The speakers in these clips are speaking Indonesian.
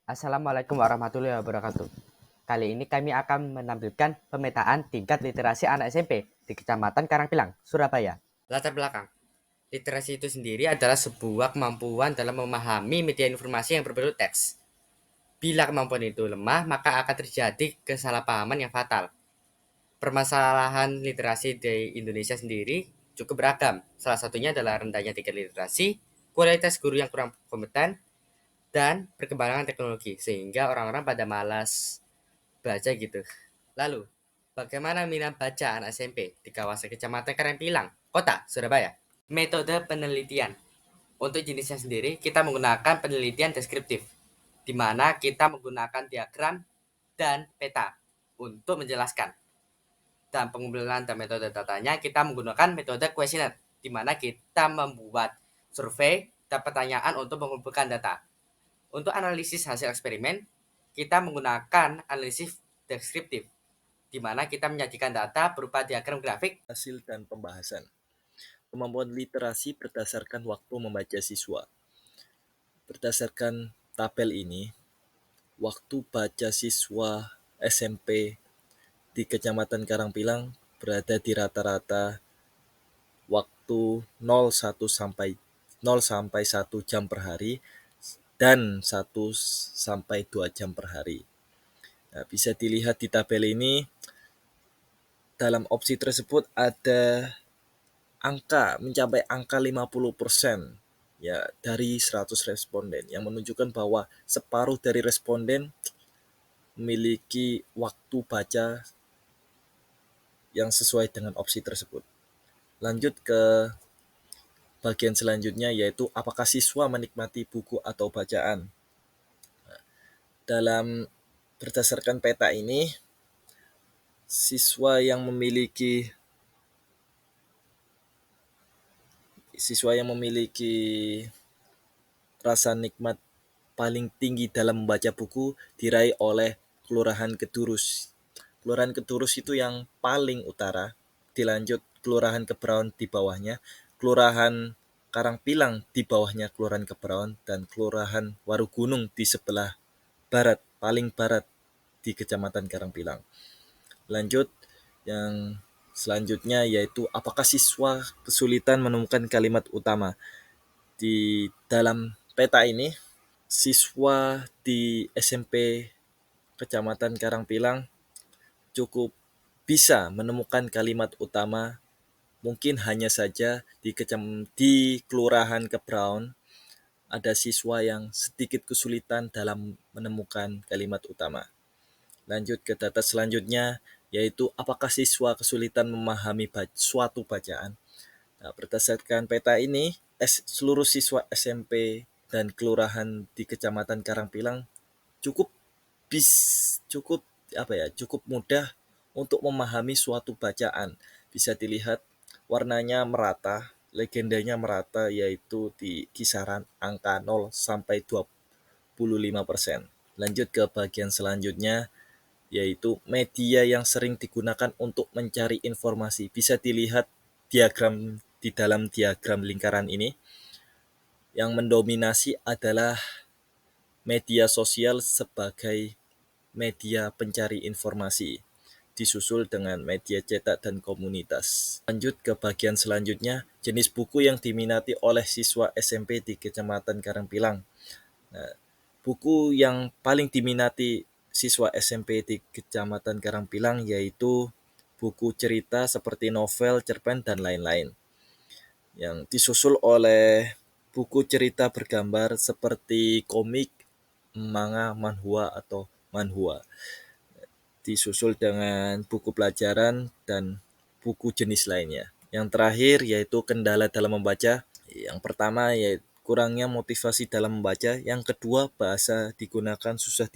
Assalamualaikum warahmatullahi wabarakatuh. Kali ini kami akan menampilkan pemetaan tingkat literasi anak SMP di Kecamatan Karangpilang, Surabaya. Latar belakang. Literasi itu sendiri adalah sebuah kemampuan dalam memahami media informasi yang berbentuk teks. Bila kemampuan itu lemah, maka akan terjadi kesalahpahaman yang fatal. Permasalahan literasi di Indonesia sendiri cukup beragam. Salah satunya adalah rendahnya tingkat literasi, kualitas guru yang kurang kompeten, dan perkembangan teknologi sehingga orang-orang pada malas baca gitu. Lalu, bagaimana minat baca anak SMP di kawasan Kecamatan Karangpilang, Kota Surabaya? Metode penelitian. Untuk jenisnya sendiri, kita menggunakan penelitian deskriptif, di mana kita menggunakan diagram dan peta untuk menjelaskan. Dan pengumpulan dan metode datanya, kita menggunakan metode kuesioner, di mana kita membuat survei dan pertanyaan untuk mengumpulkan data. Untuk analisis hasil eksperimen, kita menggunakan analisis deskriptif, di mana kita menyajikan data berupa diagram grafik, hasil dan pembahasan. Kemampuan literasi berdasarkan waktu membaca siswa. Berdasarkan tabel ini, waktu baca siswa SMP di Kecamatan Karangpilang berada di rata-rata waktu 0 sampai 1 jam per hari dan 1 sampai 2 jam per hari. Nah, bisa dilihat di tabel ini, dalam opsi tersebut ada mencapai angka 50% ya dari 100 responden, yang menunjukkan bahwa separuh dari responden memiliki waktu baca yang sesuai dengan opsi tersebut. Lanjut ke bagian selanjutnya, yaitu apakah siswa menikmati buku atau bacaan. Dalam berdasarkan peta ini, siswa yang memiliki rasa nikmat paling tinggi dalam membaca buku diraih oleh Kelurahan Kedurus. Kelurahan Kedurus itu yang paling utara, dilanjut Kelurahan Kebraun di bawahnya, Kelurahan Karangpilang di bawahnya Kelurahan Kebraun, dan Kelurahan Warugunung di sebelah barat, paling barat di Kecamatan Karangpilang. Lanjut, yang selanjutnya yaitu apakah siswa kesulitan menemukan kalimat utama. Di dalam peta ini, siswa di SMP Kecamatan Karangpilang cukup bisa menemukan kalimat utama. Mungkin hanya saja di Kelurahan Kebraun ada siswa yang sedikit kesulitan dalam menemukan kalimat utama. Lanjut ke data selanjutnya, yaitu apakah siswa kesulitan memahami suatu bacaan. Nah, berdasarkan peta ini, seluruh siswa SMP dan kelurahan di Kecamatan Karangpilang cukup cukup cukup mudah untuk memahami suatu bacaan. Bisa dilihat warnanya merata, legendanya merata, yaitu di kisaran angka 0 sampai 25%. Lanjut ke bagian selanjutnya, yaitu media yang sering digunakan untuk mencari informasi. Bisa dilihat di dalam diagram lingkaran ini, yang mendominasi adalah media sosial sebagai media pencari informasi, disusul dengan media cetak dan komunitas. Lanjut ke bagian selanjutnya, jenis buku yang diminati oleh siswa SMP di Kecamatan Karangpilang. Nah, buku yang paling diminati siswa SMP di Kecamatan Karangpilang yaitu buku cerita seperti novel, cerpen, dan lain-lain. Yang disusul oleh buku cerita bergambar seperti komik, manga, manhwa, atau manhwa. Disusul dengan buku pelajaran dan buku jenis lainnya. Yang terakhir yaitu kendala dalam membaca. Yang pertama yaitu kurangnya motivasi dalam membaca. Yang kedua, bahasa digunakan susah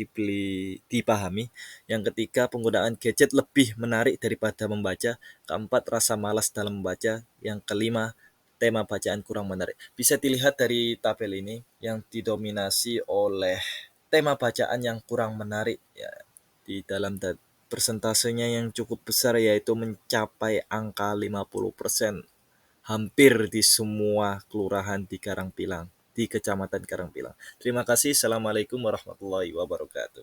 dipahami. Yang ketiga, penggunaan gadget lebih menarik daripada membaca. Keempat, rasa malas dalam membaca. Yang kelima, tema bacaan kurang menarik. Bisa dilihat dari tabel ini yang didominasi oleh tema bacaan yang kurang menarik ya, di dalam persentasenya yang cukup besar, yaitu mencapai angka 50%, hampir di semua kelurahan di Karangpilang. di Kecamatan Karangpilang. Terima kasih. Assalamualaikum warahmatullahi wabarakatuh.